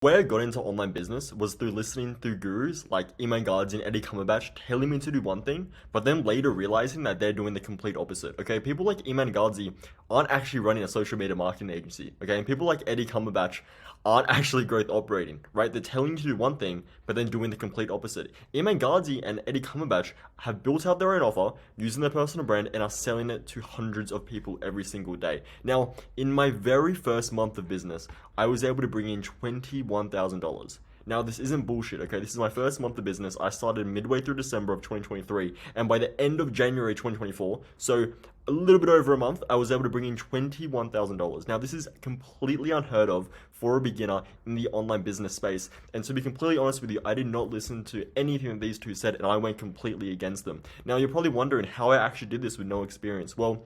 Way I got into online business was through listening through gurus like Iman Gadzhi and Eddie Cumberbatch telling me to do one thing, but then later realizing that they're doing the complete opposite. Okay, people like Iman Gadzhi aren't actually running a social media marketing agency. Okay, and people like Eddie Cumberbatch aren't actually growth operating, right? They're telling you to do one thing, but then doing the complete opposite. Iman Gadzhi and Eddie Cumberbatch have built out their own offer using their personal brand and are selling it to hundreds of people every single day. Now, in my very first month of business, I was able to bring in $21,000. Now, this isn't bullshit, okay? This is my first month of business. I started midway through December of 2023, and by the end of January 2024, so a little bit over a month, I was able to bring in $21,000. Now, this is completely unheard of for a beginner in the online business space. And to be completely honest with you, I did not listen to anything that these two said, and I went completely against them. Now, you're probably wondering how I actually did this with no experience. Well,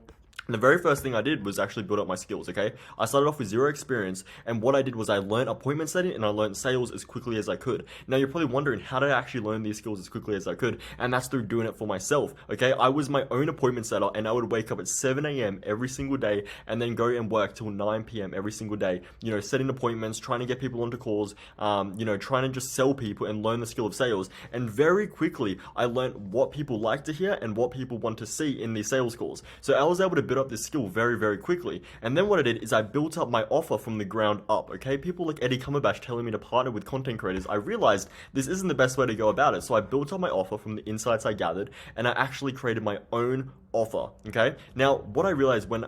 the very first thing I did was actually build up my skills, okay? I started off with zero experience, and what I did was I learned appointment setting and I learned sales as quickly as I could. Now, you're probably wondering, how did I actually learn these skills as quickly as I could? And that's through doing it for myself, okay? I was my own appointment setter, and I would wake up at 7 a.m. every single day and then go and work till 9 p.m. every single day, setting appointments, trying to get people onto calls, trying to just sell people and learn the skill of sales. And very quickly, I learned what people like to hear and what people want to see in these sales calls. So I was able to build up this skill very, very quickly. And then what I did is I built up my offer from the ground up, okay? People like Eddie Cumberbatch telling me to partner with content creators. I realized this isn't the best way to go about it. So I built up my offer from the insights I gathered, and I actually created my own offer, okay? Now, what I realized when,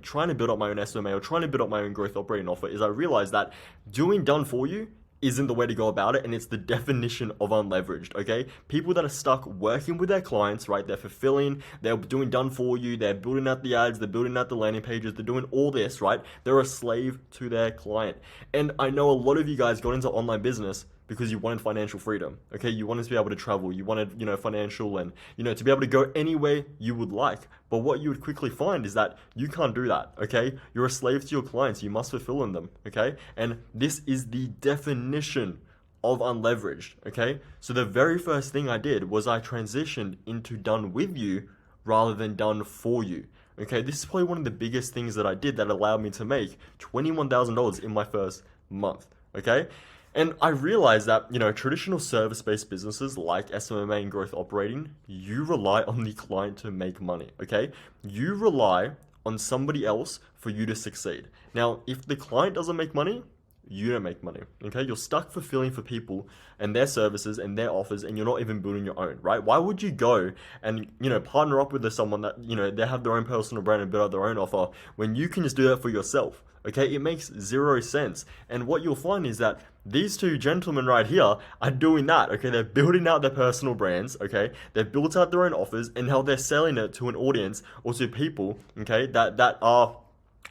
trying to build up my own SMA or trying to build up my own growth operating offer is I realized that doing done for you isn't the way to go about it, and it's the definition of unleveraged, okay? People that are stuck working with their clients, right? They're fulfilling, they're doing done for you, they're building out the ads, they're building out the landing pages, they're doing all this, right? They're a slave to their client. And I know a lot of you guys got into online business because you wanted financial freedom, okay? You wanted to be able to travel, you wanted, financial and, to be able to go anywhere you would like. But what you would quickly find is that you can't do that, okay? You're a slave to your clients, you must fulfill in them, okay? And this is the definition of unleveraged, okay? So the very first thing I did was I transitioned into done with you rather than done for you. Okay, this is probably one of the biggest things that I did that allowed me to make $21,000 in my first month, okay? And I realized that, traditional service-based businesses like SMMA and growth operating, you rely on the client to make money, okay? You rely on somebody else for you to succeed. Now, if the client doesn't make money, you don't make money, okay? You're stuck fulfilling for people and their services and their offers, and you're not even building your own, right? Why would you go and, partner up with someone that, they have their own personal brand and build out their own offer when you can just do that for yourself, okay? It makes zero sense. And what you'll find is that these two gentlemen right here are doing that, okay? They're building out their personal brands, okay? They've built out their own offers, and now they're selling it to an audience or to people, okay, that are,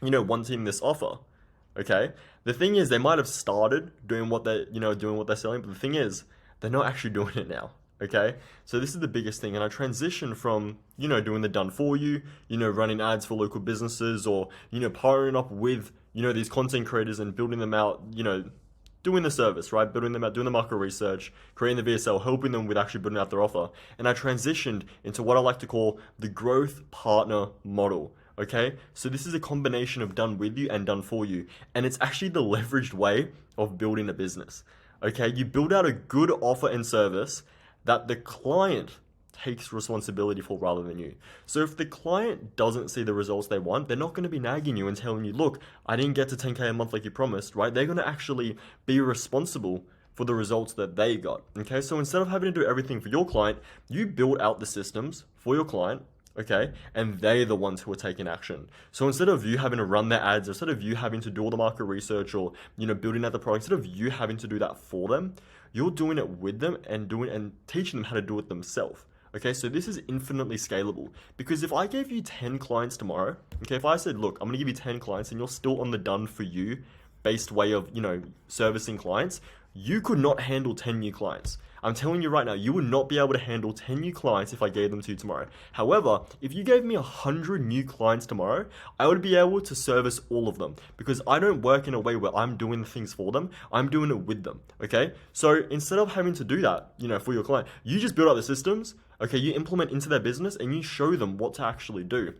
wanting this offer. Okay. The thing is, they might have started doing what they're, doing what they're selling, but the thing is, they're not actually doing it now. Okay. So this is the biggest thing. And I transitioned from, doing the done for you, running ads for local businesses or, partnering up with, these content creators and building them out, doing the service, right? Building them out, doing the market research, creating the VSL, helping them with actually building out their offer. And I transitioned into what I like to call the growth partner model. Okay, so this is a combination of done with you and done for you. And it's actually the leveraged way of building a business. Okay, you build out a good offer and service that the client takes responsibility for rather than you. So if the client doesn't see the results they want, they're not going to be nagging you and telling you, look, I didn't get to 10K a month like you promised, right? They're going to actually be responsible for the results that they got. Okay, so instead of having to do everything for your client, you build out the systems for your client. Okay, and they're the ones who are taking action. So instead of you having to run their ads, instead of you having to do all the market research or building out the product, instead of you having to do that for them, you're doing it with them and teaching them how to do it themselves. Okay, so this is infinitely scalable because if I gave you 10 clients tomorrow, okay, if I said, look, I'm gonna give you 10 clients and you're still on the done for you based way of servicing clients, you could not handle 10 new clients. I'm telling you right now, you would not be able to handle 10 new clients if I gave them to you tomorrow. However, if you gave me 100 new clients tomorrow, I would be able to service all of them because I don't work in a way where I'm doing the things for them. I'm doing it with them, okay? So instead of having to do that, for your client, you just build out the systems, okay? You implement into their business and you show them what to actually do.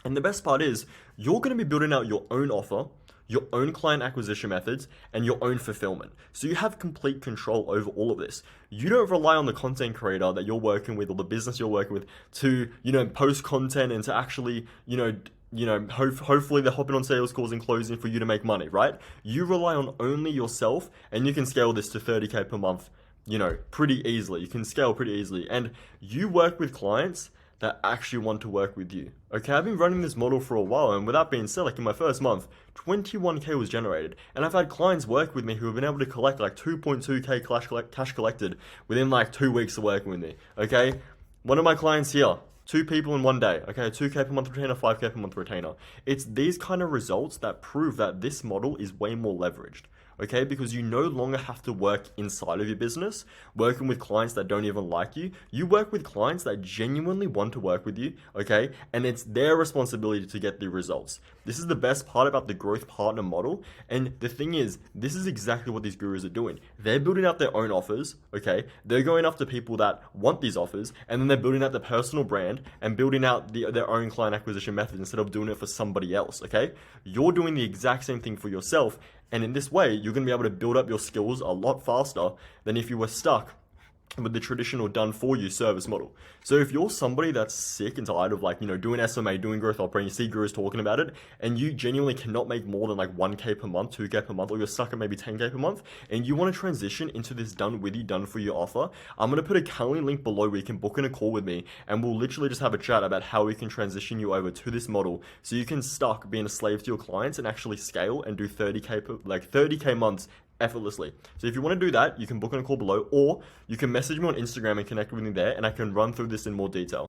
And the best part is, you're going to be building out your own offer, your own client acquisition methods, and your own fulfillment. So you have complete control over all of this. You don't rely on the content creator that you're working with or the business you're working with to, post content and to actually, hopefully they're hopping on sales calls and closing for you to make money, right? You rely on only yourself, and you can scale this to 30K per month, pretty easily. You can scale pretty easily. And you work with clients that actually want to work with you. Okay, I've been running this model for a while, and with that being said, like in my first month, 21K was generated. And I've had clients work with me who have been able to collect like 2.2K cash collected within like 2 weeks of working with me. Okay, one of my clients here, 2 people in 1 day, okay, 2K per month retainer, 5K per month retainer. It's these kind of results that prove that this model is way more leveraged, okay? Because you no longer have to work inside of your business, working with clients that don't even like you. You work with clients that genuinely want to work with you, okay? And it's their responsibility to get the results. This is the best part about the growth partner model. And the thing is, this is exactly what these gurus are doing. They're building out their own offers, okay? They're going after people that want these offers, and then they're building out their personal brand and building out their own client acquisition methods instead of doing it for somebody else, okay? You're doing the exact same thing for yourself. And in this way, you're going to be able to build up your skills a lot faster than if you were stuck with the traditional done for you service model. So if you're somebody that's sick and tired of doing SMA, doing growth operating, you see gurus talking about it, and you genuinely cannot make more than 1K per month, 2K per month, or you're stuck at maybe 10K per month, and you want to transition into this done with you, done for you offer, I'm going to put a Calendly link below where you can book in a call with me, and we'll literally just have a chat about how we can transition you over to this model so you can stop being a slave to your clients and actually scale and do 30K months effortlessly. So if you want to do that, you can book on a call below, or you can message me on Instagram and connect with me there, and I can run through this in more detail.